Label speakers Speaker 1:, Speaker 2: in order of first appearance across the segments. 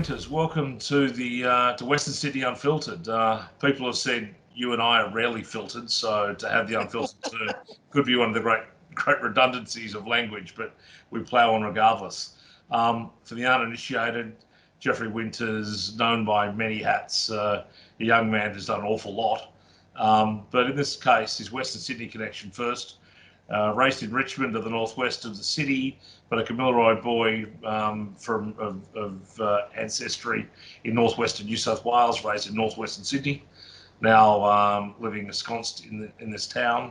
Speaker 1: Winters, welcome to the to Western Sydney Unfiltered. People have said you and I are rarely filtered, so to have the unfiltered term could be one of the great redundancies of language, but we plough on regardless. For the uninitiated, Geoffrey Winters, known by many hats, a young man who's done an awful lot. But in this case, his Western Sydney connection first. Raised in Richmond to the northwest of the city, but a Kamilaroi boy of ancestry in northwestern New South Wales, raised in northwestern Sydney, now living ensconced in this town.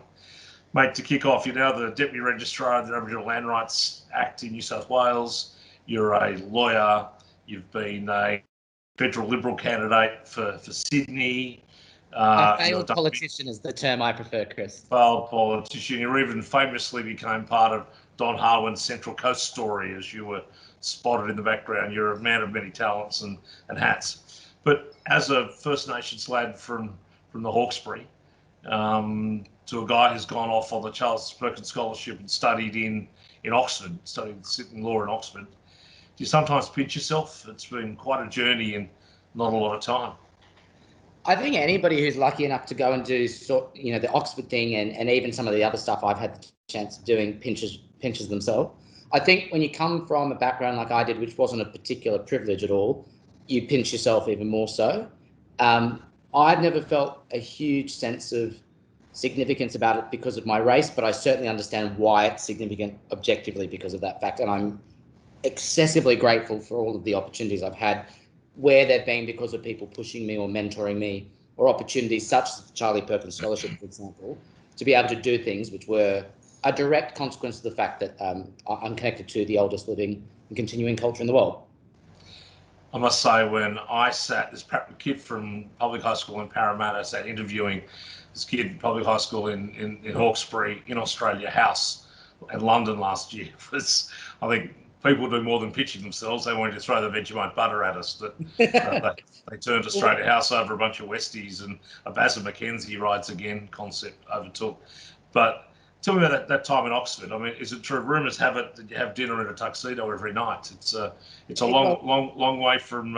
Speaker 1: Mate, to kick off, you're now the Deputy Registrar of the Aboriginal Land Rights Act in New South Wales. You're a lawyer. You've been a federal Liberal candidate for Sydney.
Speaker 2: A failed politician is the term I prefer, Chris.
Speaker 1: Failed politician. You even famously became part of Don Harwin's Central Coast story as you were spotted in the background. You're a man of many talents and hats. But as a First Nations lad from the Hawkesbury, to a guy who's gone off on the Charles Perkins Scholarship and studied in Oxford, studied in law in Oxford, do you sometimes pinch yourself? It's been quite a journey and not a lot of time.
Speaker 2: I think anybody who's lucky enough to go and do the Oxford thing and even some of the other stuff I've had the chance of doing pinches themselves. I think when you come from a background like I did, which wasn't a particular privilege at all, you pinch yourself even more so. I've never felt a huge sense of significance about it because of my race, but I certainly understand why it's significant objectively because of that fact. And I'm excessively grateful for all of the opportunities I've had, where they've been because of people pushing me or mentoring me, or opportunities such as the Charlie Perkins Scholarship, for example, to be able to do things which were a direct consequence of the fact that I'm connected to the oldest living and continuing culture in the world.
Speaker 1: I must say, when I sat, this kid from public high school in Parramatta sat interviewing this kid from public high school in Hawkesbury in Australia House in London last year. I think people do more than pitching themselves. They wanted to throw the Vegemite butter at us. That they turned Australia House over a bunch of Westies, and a Basil McKenzie rides again concept overtook. But tell me about that time in Oxford. I mean, is it true? Rumours have it that you have dinner in a tuxedo every night. It's a long way from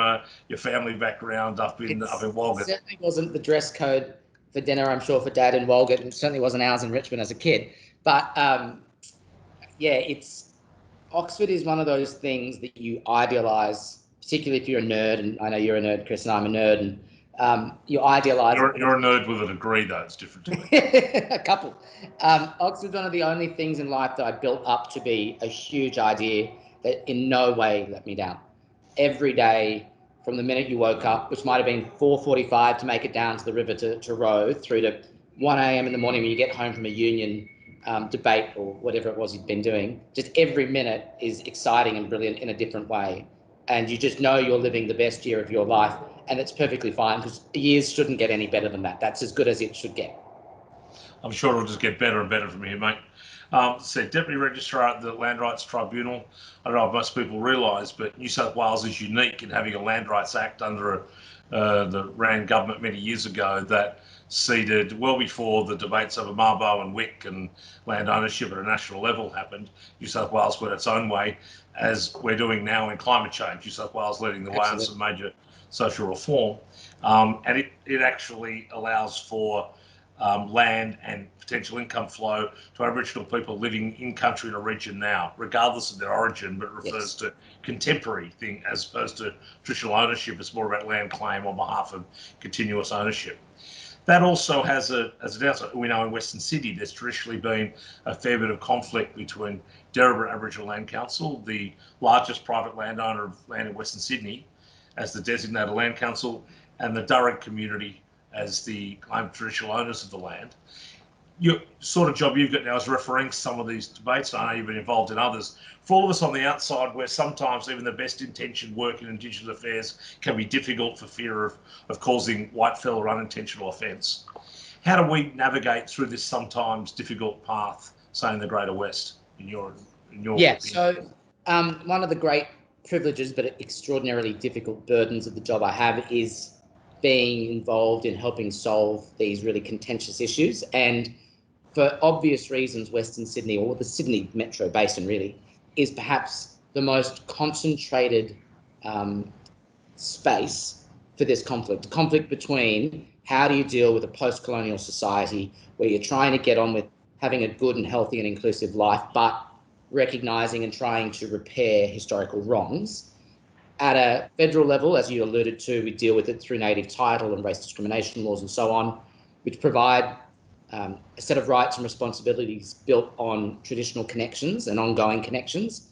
Speaker 1: your family background up in Walgett.
Speaker 2: It certainly wasn't the dress code for dinner, I'm sure, for Dad in Walgett, and it certainly wasn't ours in Richmond as a kid. But Oxford is one of those things that you idealise, particularly if you're a nerd, and I know you're a nerd, Chris, and I'm a nerd, and you idealise.
Speaker 1: You're a nerd with a degree, though. It's different to me.
Speaker 2: A couple. Oxford's one of the only things in life that I built up to be a huge idea that in no way let me down. Every day, from the minute you woke up, which might have been 4:45 to make it down to the river to row, through to 1 a.m. in the morning when you get home from a union debate or whatever it was you'd been doing, just every minute is exciting and brilliant in a different way. And you just know you're living the best year of your life, and it's perfectly fine because years shouldn't get any better than that. That's as good as it should get.
Speaker 1: I'm sure it'll just get better and better from here, mate. Deputy Registrar at the Land Rights Tribunal. I don't know if most people realise, but New South Wales is unique in having a Land Rights Act under the Rand government many years ago that ceded, well before the debates over Mabo and Wick and land ownership at a national level happened, New South Wales went its own way, as we're doing now in climate change. New South Wales leading the way on some major social reform. And it actually allows for land and potential income flow to Aboriginal people living in country in a region now, regardless of their origin, but refers to contemporary thing as opposed to traditional ownership. It's more about land claim on behalf of continuous ownership. That also has a downside. We know in Western Sydney there's traditionally been a fair bit of conflict between Derrebra Aboriginal Land Council, the largest private landowner of land in Western Sydney, as the designated land council, and the Durrag community as the claimed traditional owners of the land. Your sort of job you've got now is refereeing some of these debates. I know you've been involved in others. For all of us on the outside, where sometimes even the best intentioned work in Indigenous affairs can be difficult for fear of causing whitefell or unintentional offence, how do we navigate through this sometimes difficult path, say in the Greater West, in your opinion?
Speaker 2: So one of the great privileges but extraordinarily difficult burdens of the job I have is being involved in helping solve these really contentious issues. And for obvious reasons, Western Sydney, or the Sydney metro basin really, is perhaps the most concentrated space for this conflict between how do you deal with a post-colonial society where you're trying to get on with having a good and healthy and inclusive life, but recognizing and trying to repair historical wrongs. At a federal level, as you alluded to, we deal with it through native title and race discrimination laws and so on, which provide a set of rights and responsibilities built on traditional connections and ongoing connections.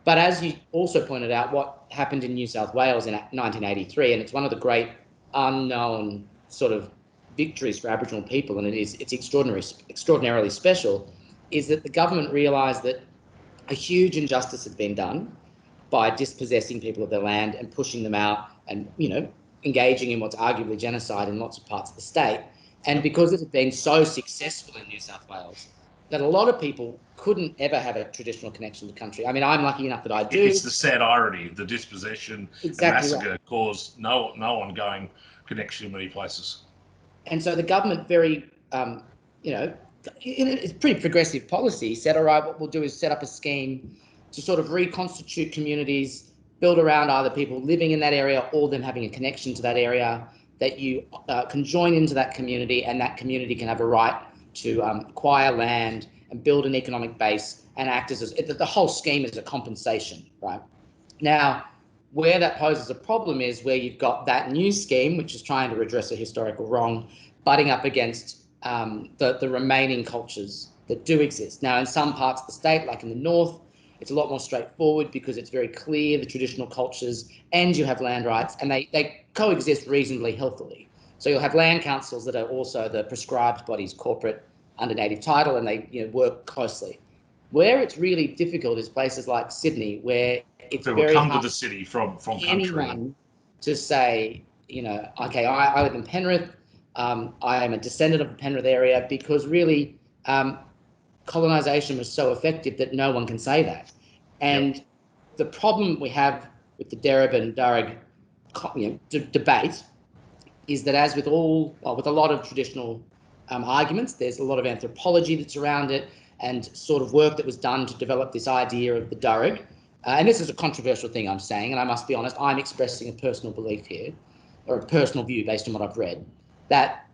Speaker 2: But as you also pointed out, what happened in New South Wales in 1983, and it's one of the great unknown sort of victories for Aboriginal people, and it's extraordinarily special, is that the government realised that a huge injustice had been done by dispossessing people of their land and pushing them out and, engaging in what's arguably genocide in lots of parts of the state. And because it had been so successful in New South Wales, that a lot of people couldn't ever have a traditional connection to country. I mean, I'm lucky enough that I do.
Speaker 1: It's the sad irony, the dispossession and massacre
Speaker 2: right.
Speaker 1: caused no ongoing connection in many places.
Speaker 2: And so the government very, it's pretty progressive policy, said, all right, what we'll do is set up a scheme to sort of reconstitute communities, build around either people living in that area or them having a connection to that area, that you can join into that community, and that community can have a right to acquire land and build an economic base and act as the whole scheme is a compensation, right? Now, where that poses a problem is where you've got that new scheme, which is trying to redress a historical wrong, butting up against the remaining cultures that do exist. Now, in some parts of the state, like in the north, it's a lot more straightforward because it's very clear, the traditional cultures, and you have land rights, and they coexist reasonably healthily. So you'll have land councils that are also the prescribed bodies, corporate, under native title, and they work closely. Where it's really difficult is places like Sydney, where it's
Speaker 1: People
Speaker 2: very
Speaker 1: come
Speaker 2: hard
Speaker 1: to the city from country.
Speaker 2: Anyone to say, okay, I live in Penrith, I am a descendant of the Penrith area, because really colonisation was so effective that no one can say that. And the problem we have with the Derib and Darug debate is that, as with with a lot of traditional arguments, there's a lot of anthropology that's around it and sort of work that was done to develop this idea of the Darug. And this is a controversial thing I'm saying, and I must be honest, I'm expressing a personal belief here, or a personal view based on what I've read, that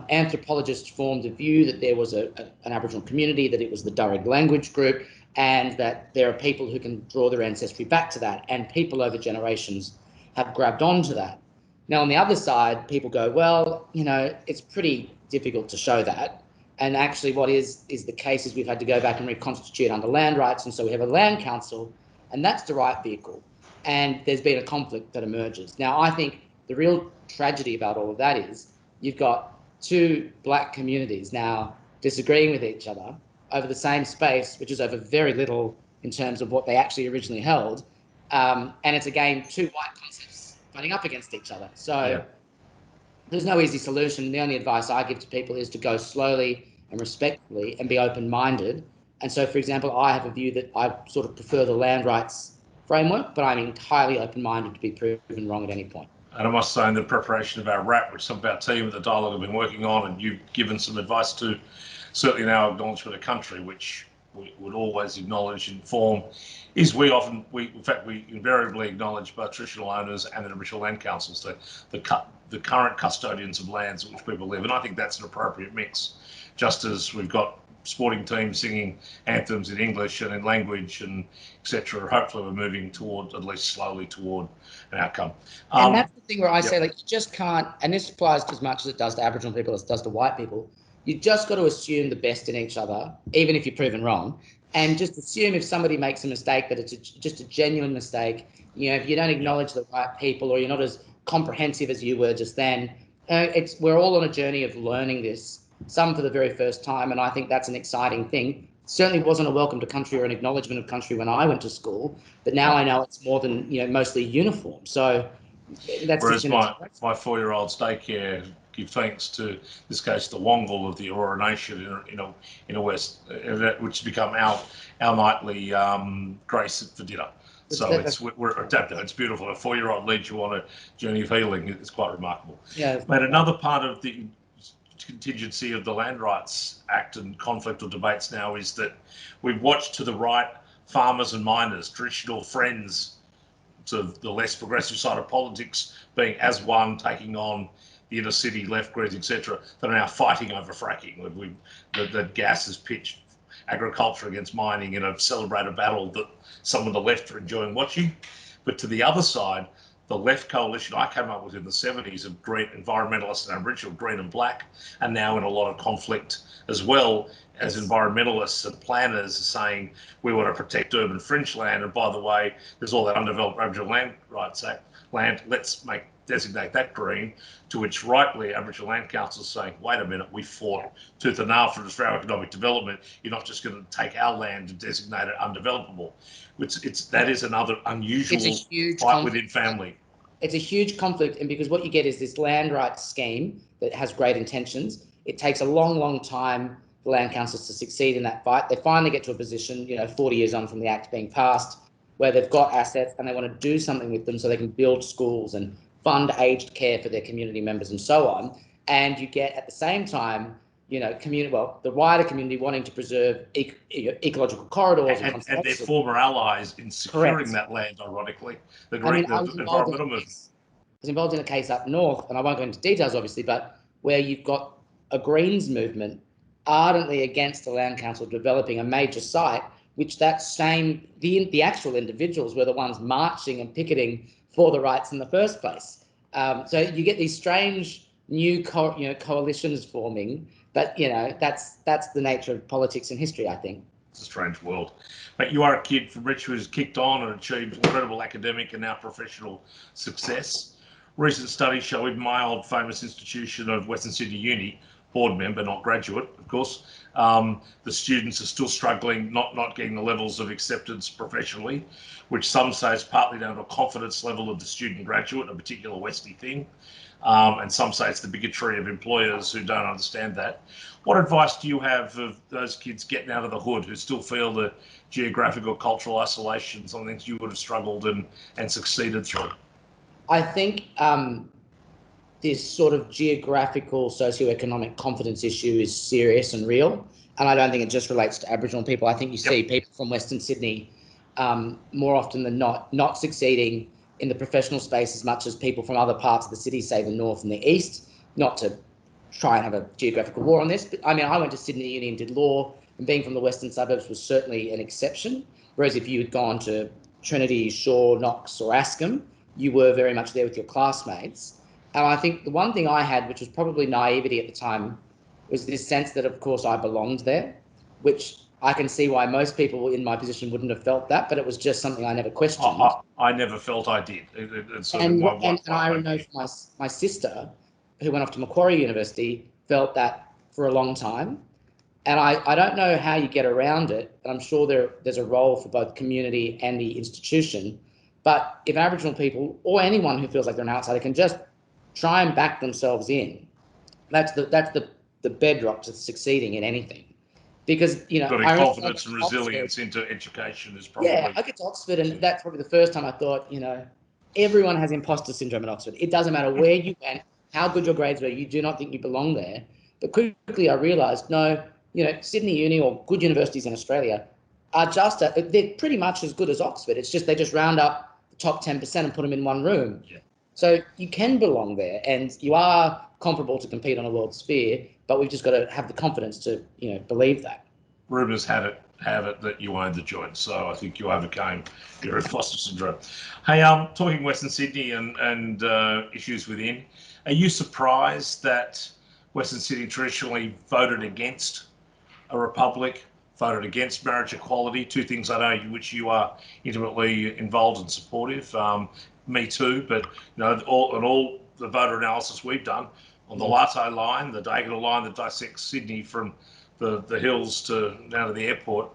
Speaker 2: anthropologists formed a view that there was an Aboriginal community, that it was the Darug language group, and that there are people who can draw their ancestry back to that, and people over generations have grabbed onto that. Now, on the other side, people go, well, it's pretty difficult to show that. And actually what is the case is we've had to go back and reconstitute under land rights, and so we have a land council, and that's the right vehicle. And there's been a conflict that emerges. Now, I think the real tragedy about all of that is you've got two black communities now disagreeing with each other over the same space, which is over very little in terms of what they actually originally held. And it's, again, two white concepts fighting up against each other. So there's no easy solution. The only advice I give to people is to go slowly and respectfully and be open-minded. And so, for example, I have a view that I sort of prefer the land rights framework, but I'm entirely open-minded to be proven wrong at any point.
Speaker 1: And I must say, in the preparation of our wrap, which some of our team at the Dialogue have been working on, and you've given some advice to, certainly in our acknowledgement of country, which we would always acknowledge and inform, is we invariably acknowledge both traditional owners and the Aboriginal land councils, the current custodians of lands in which people live. And I think that's an appropriate mix, just as we've got sporting teams singing anthems in English and in language and etc. Hopefully we're moving toward, at least slowly, toward an outcome.
Speaker 2: And that's the thing where I say, like, you just can't, and this applies as much as it does to Aboriginal people as it does to white people, you just got to assume the best in each other, even if you're proven wrong, and just assume if somebody makes a mistake that it's just a genuine mistake. If you don't acknowledge the right people, or you're not as comprehensive as you were just then, we're all on a journey of learning this, some for the very first time, and I think that's an exciting thing. Certainly wasn't a welcome to country or an acknowledgement of country when I went to school, but now I know it's more than mostly uniform. So that's
Speaker 1: whereas my 4-year-old's daycare give thanks to, this case, the Wongal of the Aurora Nation in a West, which has become our nightly grace for dinner. So we're adapted. It's beautiful. A 4-year-old leads you on a journey of healing. It's quite remarkable.
Speaker 2: Yeah.
Speaker 1: But another part of the contingency of the Land Rights Act and conflict or debates now is that we've watched to the right farmers and miners, traditional friends, to the less progressive side of politics, being as one taking on the inner city left Greens, etc., that are now fighting over fracking. The gas has pitched agriculture against mining in a celebrated battle that some of the left are enjoying watching. But to the other side, the left coalition I came up with in the 70s of green environmentalists and Aboriginal, green and black, are now in a lot of conflict as well, as environmentalists and planners are saying we want to protect urban fringe land, and by the way, there's all that undeveloped Aboriginal Land Rights Act land, let's designate that green, to which rightly Aboriginal Land Council is saying, wait a minute, we fought tooth and nail for Australian economic development, you're not just going to take our land and designate it undevelopable. That is another unusual fight within family.
Speaker 2: It's a huge conflict, and because what you get is this land rights scheme that has great intentions. It takes a long, long time for land councils to succeed in that fight. They finally get to a position, 40 years on from the Act being passed, where they've got assets and they want to do something with them so they can build schools and fund aged care for their community members and so on. And you get at the same time, the wider community wanting to preserve ecological corridors
Speaker 1: and their former allies in securing that land, ironically. The environmental movement.
Speaker 2: I was involved in a case up north, and I won't go into details obviously, but where you've got a Greens movement ardently against the Land Council developing a major site, which the actual individuals were the ones marching and picketing for the rights in the first place. So you get these strange new coalitions forming, but that's the nature of politics and history, I think.
Speaker 1: It's a strange world. But you are a kid from Richmond who's kicked on and achieved incredible academic and now professional success. Recent studies show even my old famous institution of Western Sydney Uni, board member, not graduate, of course, the students are still struggling, not getting the levels of acceptance professionally, which some say is partly down to a confidence level of the student graduate, a particular Westie thing. And some say it's the bigotry of employers who don't understand that. What advice do you have of those kids getting out of the hood who still feel the geographical, cultural isolation, some things you would have struggled and succeeded through?
Speaker 2: I think this sort of geographical, socioeconomic confidence issue is serious and real. And I don't think it just relates to Aboriginal people. I think you see people from Western Sydney more often than not succeeding in the professional space as much as people from other parts of the city, say the north and the east. Not to try and have a geographical war on this, but I mean, I went to Sydney Uni and did law, and being from the western suburbs was certainly an exception. Whereas if you had gone to Trinity, Shaw, Knox or Askham, you were very much there with your classmates. And I think the one thing I had, which was probably naivety at the time, was this sense that, of course, I belonged there, which I can see why most people in my position wouldn't have felt that, but it was just something I never questioned.
Speaker 1: I never felt I did.
Speaker 2: And I know my sister, who went off to Macquarie University, felt that for a long time. And I don't know how you get around it, and I'm sure there's a role for both community and the institution. But if Aboriginal people or anyone who feels like they're an outsider can just try and back themselves in, that's the bedrock to succeeding in anything. Because
Speaker 1: putting confidence and resilience into education is probably
Speaker 2: I get to Oxford, and that's probably the first time I thought, everyone has imposter syndrome at Oxford. It doesn't matter where you went, how good your grades were, you do not think you belong there. But quickly I realised, no, Sydney Uni or good universities in Australia are they're pretty much as good as Oxford. It's just they just round up the top 10% and put them in one room.
Speaker 1: Yeah.
Speaker 2: So you can belong there, and you are comparable to compete on a world sphere, but we've just got to have the confidence to, believe that.
Speaker 1: Rumours have it that you owned the joint, so I think you overcame your imposter syndrome. Hey, talking Western Sydney and issues within, are you surprised that Western Sydney traditionally voted against a republic, voted against marriage equality, two things I know which you are intimately involved and supportive? Me too, but all the voter analysis we've done on the Latte line, the diagonal line that dissects Sydney from the hills to down to the airport,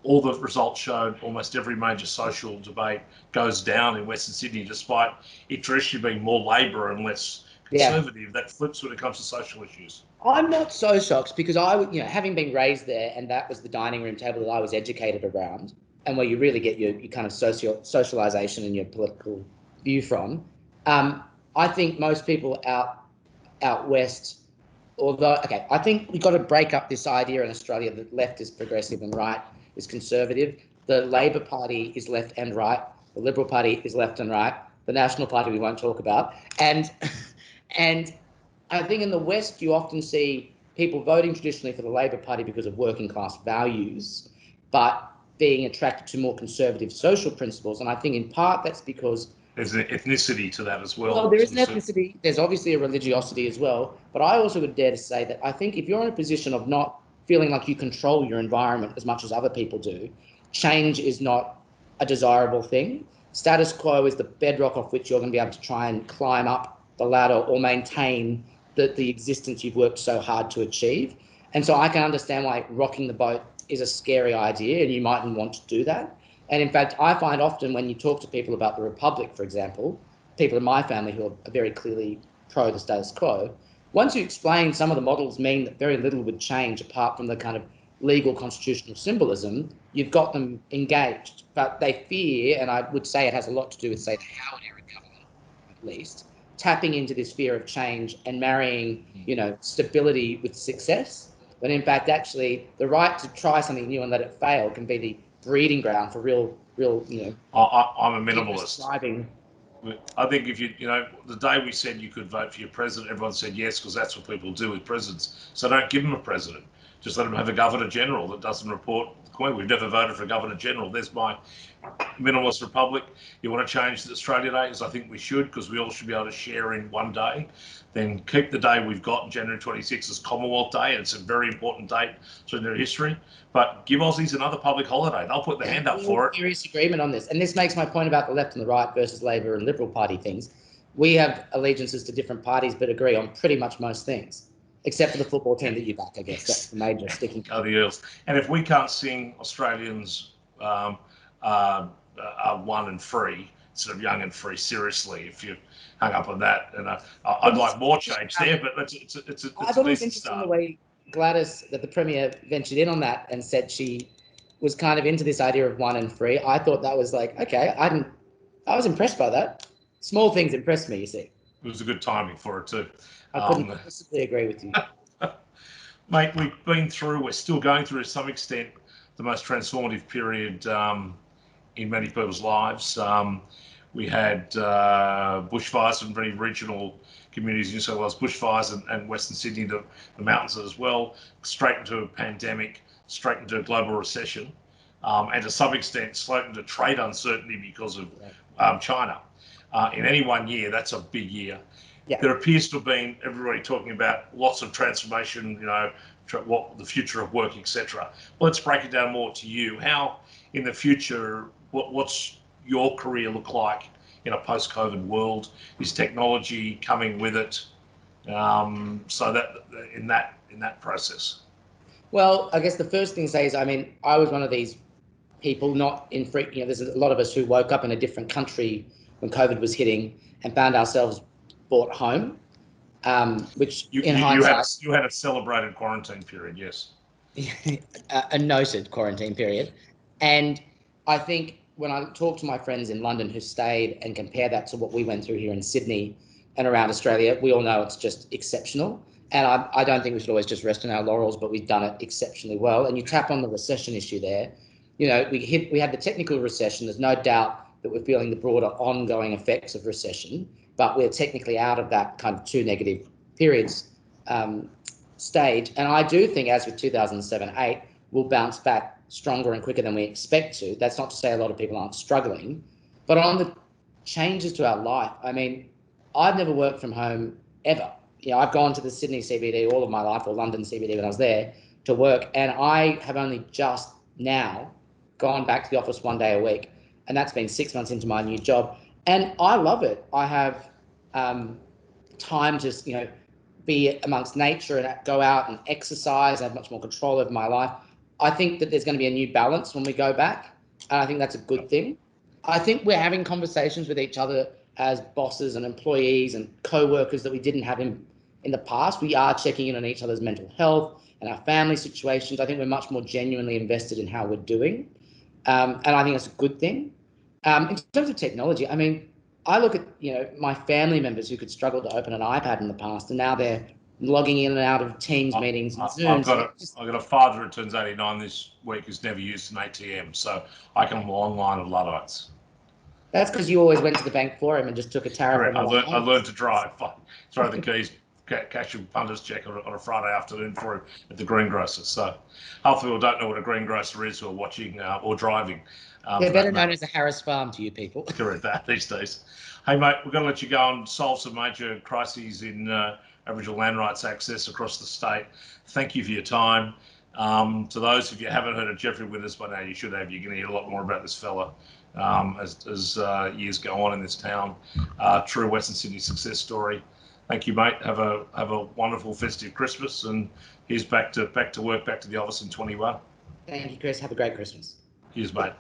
Speaker 1: all the results showed almost every major social debate goes down in Western Sydney, despite it traditionally being more Labor and less conservative. That flips when it comes to social issues.
Speaker 2: I'm not so shocked because having been raised there, and that was the dining room table that I was educated around, and where you really get your kind of socialization and your political view from. I think most people out west, I think we've got to break up this idea in Australia that left is progressive and right is conservative. The Labor Party is left and right. The Liberal Party is left and right. The National Party we won't talk about. And I think in the West, you often see people voting traditionally for the Labor Party because of working class values, but being attracted to more conservative social principles. And I think in part that's because
Speaker 1: there's an ethnicity to that as well.
Speaker 2: Well, there is an ethnicity. There's obviously a religiosity as well. But I also would dare to say that I think if you're in a position of not feeling like you control your environment as much as other people do, change is not a desirable thing. Status quo is the bedrock off which you're going to be able to try and climb up the ladder or maintain the existence you've worked so hard to achieve. And so I can understand why rocking the boat is a scary idea and you mightn't want to do that. And in fact, I find often when you talk to people about the Republic, for example, people in my family who are very clearly pro the status quo, once you explain some of the models mean that very little would change apart from the kind of legal constitutional symbolism, you've got them engaged. But they fear, and I would say it has a lot to do with, say, the Howard era government, at least, tapping into this fear of change and marrying, stability with success. When in fact, actually, the right to try something new and let it fail can be the breeding ground for real.
Speaker 1: I'm a minimalist.
Speaker 2: Thriving.
Speaker 1: I think if the day we said you could vote for your president, everyone said yes, because that's what people do with presidents. So don't give them a president. Just let them have a governor general that doesn't report the Queen. We've never voted for a governor general. There's my minimalist republic. You want to change the Australia Day, as I think we should, because we all should be able to share in one day. Then keep the day we've got, January 26th, as Commonwealth Day, and it's a very important date in their history. But give Aussies another public holiday. They'll put their hand up for it.
Speaker 2: Serious agreement on this. And this makes my point about the left and the right versus Labor and Liberal Party things. We have allegiances to different parties, but agree on pretty much most things, except for the football team that you back, I guess. That's the major sticking point.
Speaker 1: The Earls. And if we can't sing Australians are one and free, instead of young and free, seriously, if you hung up on that, and I'd like more change there, but it's a
Speaker 2: I thought it was
Speaker 1: decent
Speaker 2: interesting
Speaker 1: start.
Speaker 2: the way Gladys, that the Premier, ventured in on that and said she was kind of into this idea of one and free. I thought that was like, okay, I was impressed by that. Small things impressed me, you see.
Speaker 1: It was a good timing for it too.
Speaker 2: I couldn't possibly agree with you.
Speaker 1: Mate, we're still going through to some extent the most transformative period in many people's lives. We had bushfires in many regional communities in New South Wales, bushfires and Western Sydney, the mountains as well, straight into a pandemic, straight into a global recession, and to some extent straight into trade uncertainty because of China. In any 1 year, that's a big year. Yeah. There appears to have been everybody talking about lots of transformation, what the future of work, etc. Well, let's break it down more to you. How in the future, what's your career look like in a post-COVID world? Is technology coming with it? So that in that process.
Speaker 2: Well, I guess the first thing to say is, I was one of these people not in free. There's a lot of us who woke up in a different country when COVID was hitting and found ourselves brought home, which hindsight,
Speaker 1: you had a celebrated quarantine period, yes.
Speaker 2: A noted quarantine period. And I think when I talk to my friends in London who stayed and compare that to what we went through here in Sydney and around Australia, we all know it's just exceptional. And I don't think we should always just rest on our laurels, but we've done it exceptionally well. And you tap on the recession issue there. We had the technical recession. There's no doubt that we're feeling the broader ongoing effects of recession, but we're technically out of that kind of two negative periods stage. And I do think, as with 2007-8, we'll bounce back stronger and quicker than we expect to. That's not to say a lot of people aren't struggling, but on the changes to our life, I've never worked from home ever. I've gone to the Sydney CBD all of my life, or London CBD when I was there to work, and I have only just now gone back to the office 1 day a week, and that's been 6 months into my new job, and I love it. I have time to be amongst nature and go out and exercise. I have much more control over my life. I think that there's going to be a new balance when we go back, and I think that's a good thing. I think we're having conversations with each other as bosses and employees and co-workers that we didn't have in the past. We are checking in on each other's mental health and our family situations. I think we're much more genuinely invested in how we're doing, and I think that's a good thing. In terms of technology, I look at my family members who could struggle to open an iPad in the past, and now they're logging in and out of Teams meetings and Zooms.
Speaker 1: I've got a father who turns 89 this week who's never used an ATM, so I come from a long line of Luddites.
Speaker 2: That's because you always went to the bank for him and just took a tariff.
Speaker 1: Correct. I learned to drive. Throw the keys, cash your punter's check on a Friday afternoon for him at the greengrocer. So hopefully we don't know what a greengrocer is who are watching or driving.
Speaker 2: They're better known as a Harris Farm to you people.
Speaker 1: Correct that these days. Hey mate, we're going to let you go and solve some major crises in Aboriginal land rights access across the state. Thank you for your time. To those of you who haven't heard of Geoffrey with us by now, you should have. You're going to hear a lot more about this fella as years go on in this town. True Western Sydney success story. Thank you, mate. Have a wonderful festive Christmas, and here's back to work, back to the office in 21.
Speaker 2: Thank you, Chris. Have a great Christmas.
Speaker 1: Cheers, mate.